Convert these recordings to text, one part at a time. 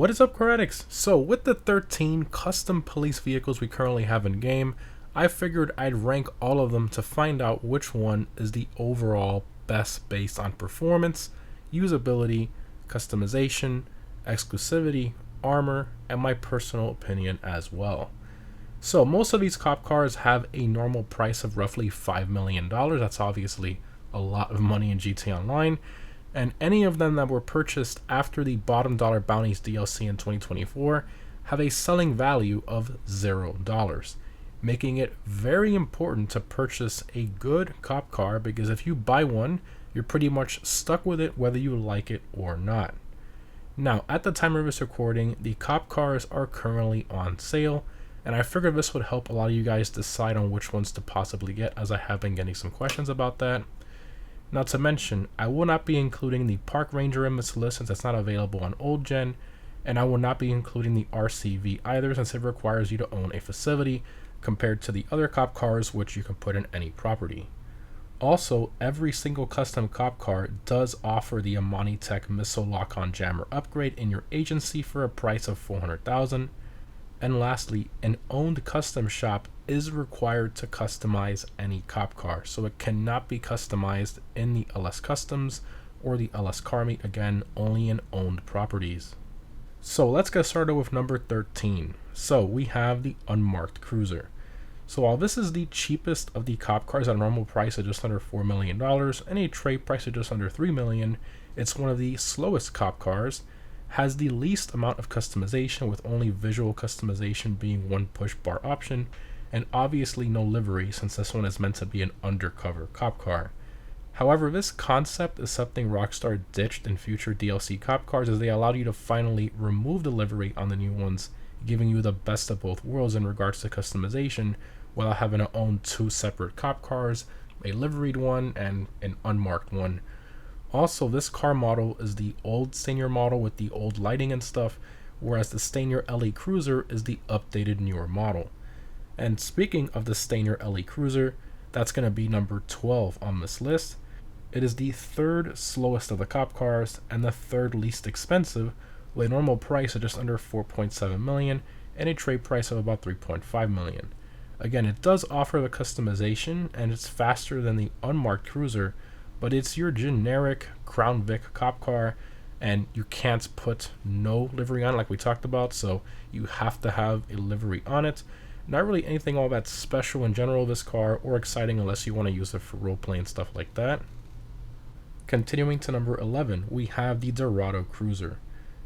What is up, Chromatics? So with the 13 custom police vehicles we currently have in game, I figured I'd rank all of them to find out which one is the overall best based on performance, usability, customization, exclusivity, armor, and my personal opinion as well. So most of these cop cars have a normal price of roughly $5 million. That's obviously a lot of money in GTA Online. And any of them that were purchased after the Bottom Dollar Bounties DLC in 2024 have a selling value of $0, making it very important to purchase a good cop car, because if you buy one, you're pretty much stuck with it whether you like it or not. Now, at the time of this recording, the cop cars are currently on sale, and I figured this would help a lot of you guys decide on which ones to possibly get, as I have been getting some questions about that. Not to mention, I will not be including the Park Ranger in this list since it's not available on old gen, and I will not be including the RCV either since it requires you to own a facility compared to the other cop cars which you can put in any property. Also, every single custom cop car does offer the Amani Tech missile lock-on jammer upgrade in your agency for a price of $400,000. And lastly, an owned custom shop is required to customize any cop car, so it cannot be customized in the LS Customs or the LS Car Meet, again, only in owned properties. So let's get started with number 13. So we have the Unmarked Cruiser. So while this is the cheapest of the cop cars at a normal price of just under $4 million and a trade price of just under $3 million, it's one of the slowest cop cars, has the least amount of customization with only visual customization being one push bar option, and obviously no livery since this one is meant to be an undercover cop car. However, this concept is something Rockstar ditched in future DLC cop cars, as they allowed you to finally remove the livery on the new ones, giving you the best of both worlds in regards to customization without having to own two separate cop cars, a liveried one and an unmarked one. Also, this car model is the old Stanier model with the old lighting and stuff, whereas the Stanier LE Cruiser is the updated newer model. And speaking of the Stanier LE Cruiser, that's going to be number 12 on this list. It is the third slowest of the cop cars and the third least expensive, with a normal price of just under $4.7 million and a trade price of about $3.5 million. Again, it does offer the customization and it's faster than the Unmarked Cruiser, but it's your generic Crown Vic cop car, and you can't put no livery on it like we talked about, so you have to have a livery on it. Not really anything all that special in general, this car, or exciting unless you want to use it for roleplay and stuff like that. Continuing to number 11, we have the Dorado Cruiser.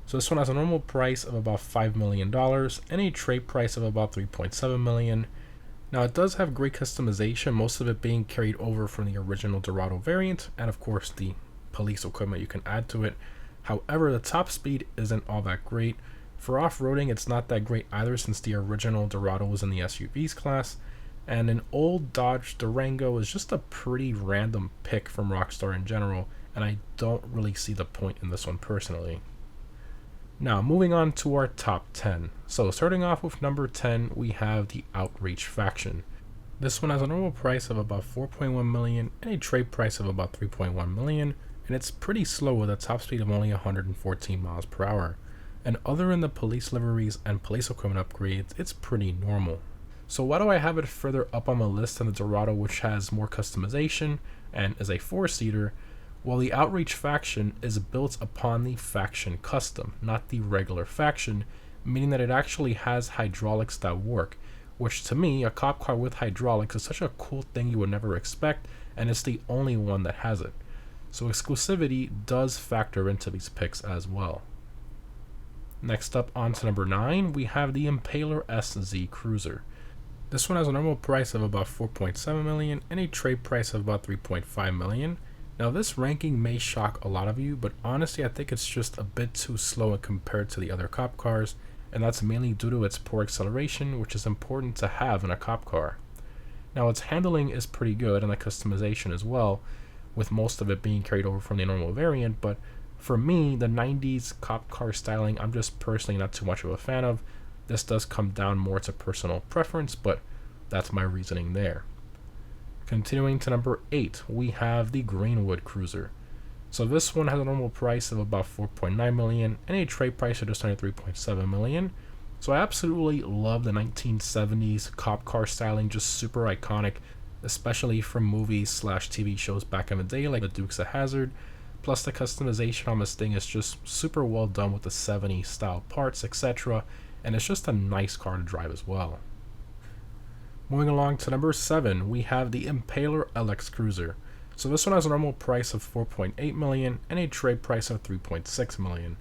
So this one has a normal price of about $5 million and a trade price of about $3.7 million. Now, it does have great customization, most of it being carried over from the original Dorado variant, and of course the police equipment you can add to it. However, the top speed isn't all that great. For off-roading, it's not that great either since the original Dorado was in the SUVs class, and an old Dodge Durango is just a pretty random pick from Rockstar in general, and I don't really see the point in this one personally. Now, moving on to our top 10. So starting off with number 10, we have the Outreach Faction. This one has a normal price of about $4.1 million and a trade price of about $3.1 million, and it's pretty slow with a top speed of only 114 miles per hour. And other than the police liveries and police equipment upgrades, it's pretty normal. So why do I have it further up on the list than the Dorado, which has more customization and is a 4-seater? Well, the Outreach Faction is built upon the Faction Custom, not the regular Faction, meaning that it actually has hydraulics that work, which to me, a cop car with hydraulics is such a cool thing you would never expect, and it's the only one that has it. So exclusivity does factor into these picks as well. Next up, on to number 9, we have the Impaler SZ Cruiser. This one has a normal price of about $4.7 million and a trade price of about $3.5 million. Now, this ranking may shock a lot of you, but honestly I think it's just a bit too slow compared to the other cop cars, and that's mainly due to its poor acceleration, which is important to have in a cop car. Now, its handling is pretty good and the customization as well, with most of it being carried over from the normal variant, but for me, the 90s cop car styling I'm just personally not too much of a fan of. This does come down more to personal preference, but that's my reasoning there. Continuing to number 8, we have the Greenwood Cruiser. So this one has a normal price of about 4.9 million and a trade price of just under 3.7 million. So I absolutely love the 1970s cop car styling, just super iconic, especially from movies slash TV shows back in the day like the Dukes of Hazzard. Plus the customization on this thing is just super well done with the 70s style parts, etc. And it's just a nice car to drive as well. Moving along to number 7, we have the Impaler LX Cruiser. So this one has a normal price of 4.8 million and a trade price of 3.6 million.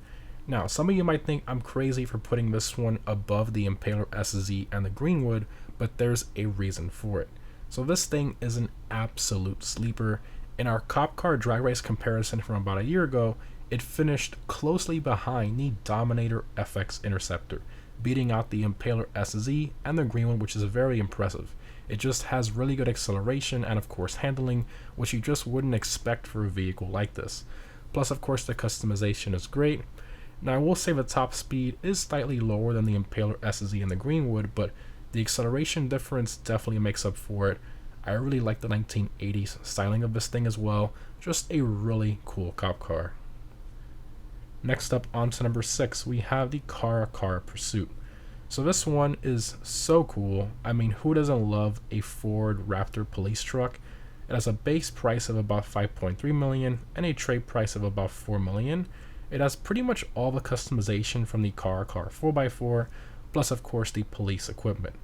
Now, some of you might think I'm crazy for putting this one above the Impaler SZ and the Greenwood, but there's a reason for it. So this thing is an absolute sleeper. In our cop car drag race comparison from about a year ago, it finished closely behind the Dominator FX Interceptor, beating out the Impaler SZ and the Greenwood, which is very impressive. It just has really good acceleration and of course handling, which you just wouldn't expect for a vehicle like this. Plus of course the customization is great. Now I will say the top speed is slightly lower than the Impaler SZ and the Greenwood, but the acceleration difference definitely makes up for it. I really like the 1980s styling of this thing as well, just a really cool cop car. Next up, on to number 6, we have the Car Pursuit. So this one is so cool. I mean, who doesn't love a Ford Raptor police truck? It has a base price of about 5.3 million and a trade price of about 4 million. It has pretty much all the customization from the Car 4x4, plus of course the police equipment.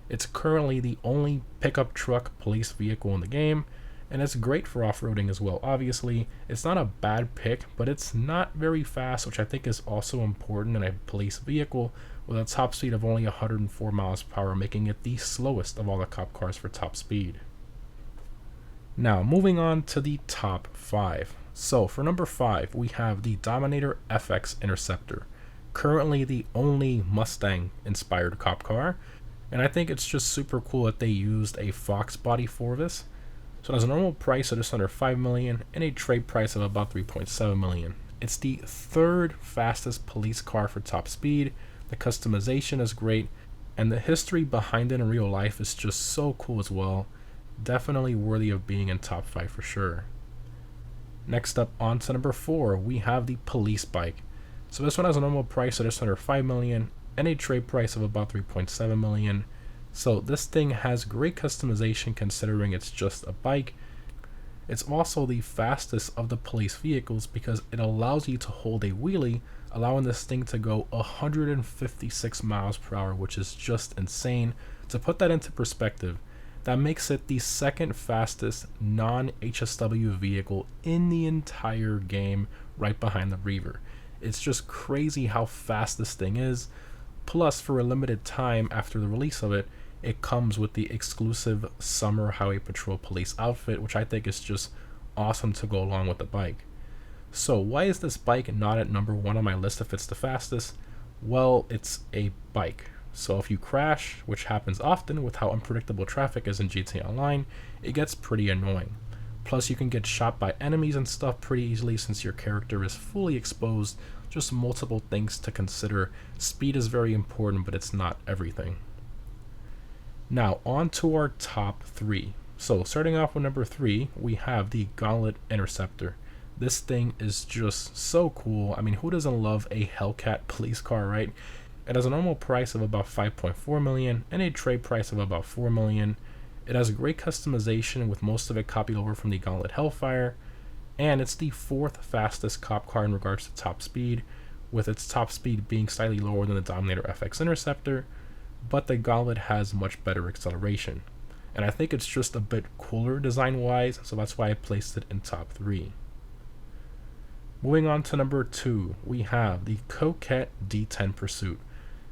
It's currently the only pickup truck police vehicle in the game, and it's great for off-roading as well. Obviously, it's not a bad pick, but it's not very fast, which I think is also important in a police vehicle with a top speed of only 104 miles per hour, making it the slowest of all the cop cars for top speed. Now, moving on to the top 5. So, for number 5, we have the Dominator FX Interceptor, currently the only Mustang-inspired cop car, and I think it's just super cool that they used a Fox body for this. So it has a normal price of just under 5 million and a trade price of about 3.7 million. It's the 3rd fastest police car for top speed. The customization is great, and the history behind it in real life is just so cool as well. Definitely worthy of being in top 5 for sure. Next up, on to number 4, we have the police bike. So this one has a normal price of just under 5 million and a trade price of about 3.7 million. So this thing has great customization considering it's just a bike. It's also the fastest of the police vehicles because it allows you to hold a wheelie, allowing this thing to go 156 miles per hour, which is just insane. To put that into perspective, that makes it the 2nd fastest non-HSW vehicle in the entire game, right behind the Reaver. It's just crazy how fast this thing is. Plus, for a limited time after the release of it, it comes with the exclusive Summer Highway Patrol Police outfit, which I think is just awesome to go along with the bike. So why is this bike not at number 1 on my list if it's the fastest? Well, it's a bike. So if you crash, which happens often with how unpredictable traffic is in GTA Online, it gets pretty annoying. Plus you can get shot by enemies and stuff pretty easily since your character is fully exposed. Just multiple things to consider. Speed is very important, but it's not everything. Now, on to our top 3. So, starting off with number 3, we have the Gauntlet Interceptor. This thing is just so cool. I mean, who doesn't love a Hellcat police car, right? It has a normal price of about 5.4 million and a trade price of about 4 million. It has great customization with most of it copied over from the Gauntlet Hellfire. And it's the 4th fastest cop car in regards to top speed, with its top speed being slightly lower than the Dominator FX Interceptor, but the Gauntlet has much better acceleration. And I think it's just a bit cooler design-wise, so that's why I placed it in top 3. Moving on to number 2, we have the Hellcat D10 Pursuit.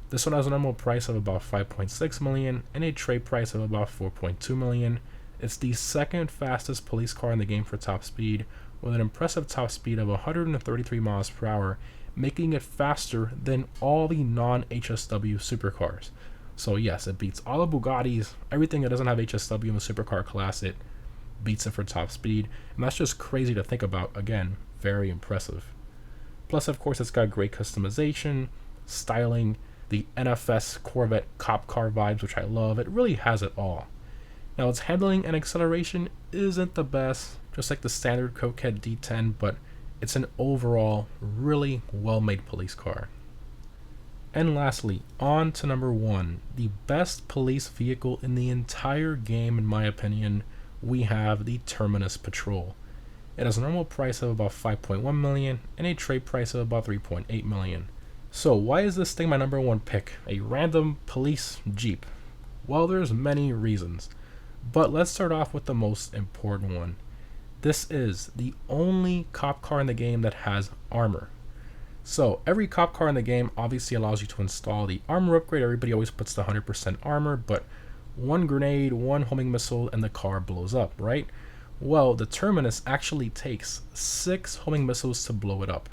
This one has a normal price of about 5.6 million and a trade price of about 4.2 million. It's the 2nd fastest police car in the game for top speed, with an impressive top speed of 133 miles per hour, making it faster than all the non-HSW supercars. So yes, it beats all the Bugattis, everything that doesn't have HSW in the supercar class, it beats it for top speed, and that's just crazy to think about. Again, very impressive. Plus, of course, it's got great customization, styling, the NFS Corvette cop car vibes, which I love. It really has it all. Now, its handling and acceleration isn't the best, just like the standard Hellcat D10, but It's an overall really well-made police car. And lastly, on to number 1, the best police vehicle in the entire game in my opinion, we have the Terminus Patrol. It has a normal price of about 5.1 million and a trade price of about 3.8 million. So why is this thing my number 1 pick? A random police Jeep? Well, there's many reasons, but let's start off with the most important one. This is the only cop car in the game that has armor. So every cop car in the game obviously allows you to install the armor upgrade. Everybody always puts the 100% armor, but one grenade, one homing missile, and the car blows up, right? Well, the Terminus actually takes 6 homing missiles to blow it up.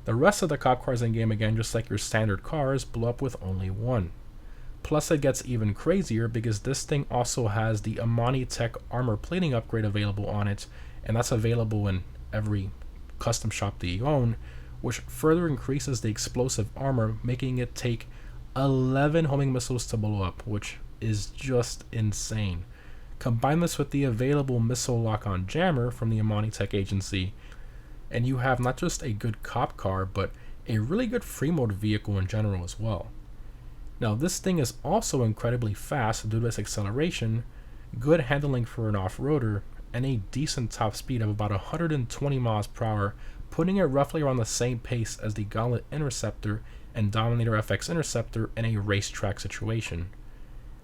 The rest of the cop cars in game, again, just like your standard cars, blow up with only 1. Plus it gets even crazier because this thing also has the Amani Tech armor plating upgrade available on it, and that's available in every custom shop that you own, which further increases the explosive armor, making it take 11 homing missiles to blow up, which is just insane. Combine this with the available missile lock-on jammer from the Amani Tech agency, and you have not just a good cop car, but a really good free mode vehicle in general as well. Now this thing is also incredibly fast due to its acceleration, good handling for an off-roader, and a decent top speed of about 120 miles per hour, putting it roughly around the same pace as the Gauntlet Interceptor and Dominator FX Interceptor in a racetrack situation.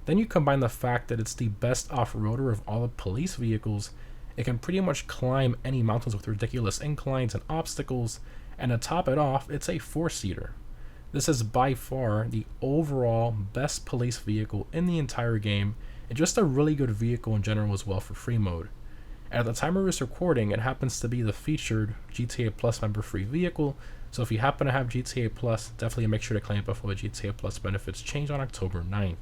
Then you combine the fact that it's the best off-roader of all the police vehicles. It can pretty much climb any mountains with ridiculous inclines and obstacles, and to top it off, it's a 4-seater. This is by far the overall best police vehicle in the entire game, and just a really good vehicle in general as well for free mode. And at the time of this recording, it happens to be the featured GTA Plus member free vehicle, so if you happen to have GTA Plus, definitely make sure to claim it before the GTA Plus benefits change on October 9th.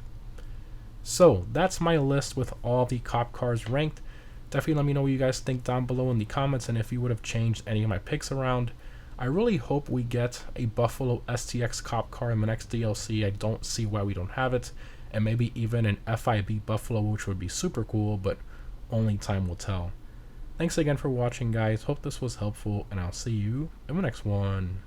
So that's my list with all the cop cars ranked. Definitely let me know what you guys think down below in the comments, and if you would have changed any of my picks around. I really hope we get a Buffalo STX cop car in the next DLC. I don't see why we don't have it, and maybe even an FIB Buffalo, which would be super cool, but only time will tell. Thanks again for watching, guys. Hope this was helpful, and I'll see you in the next one.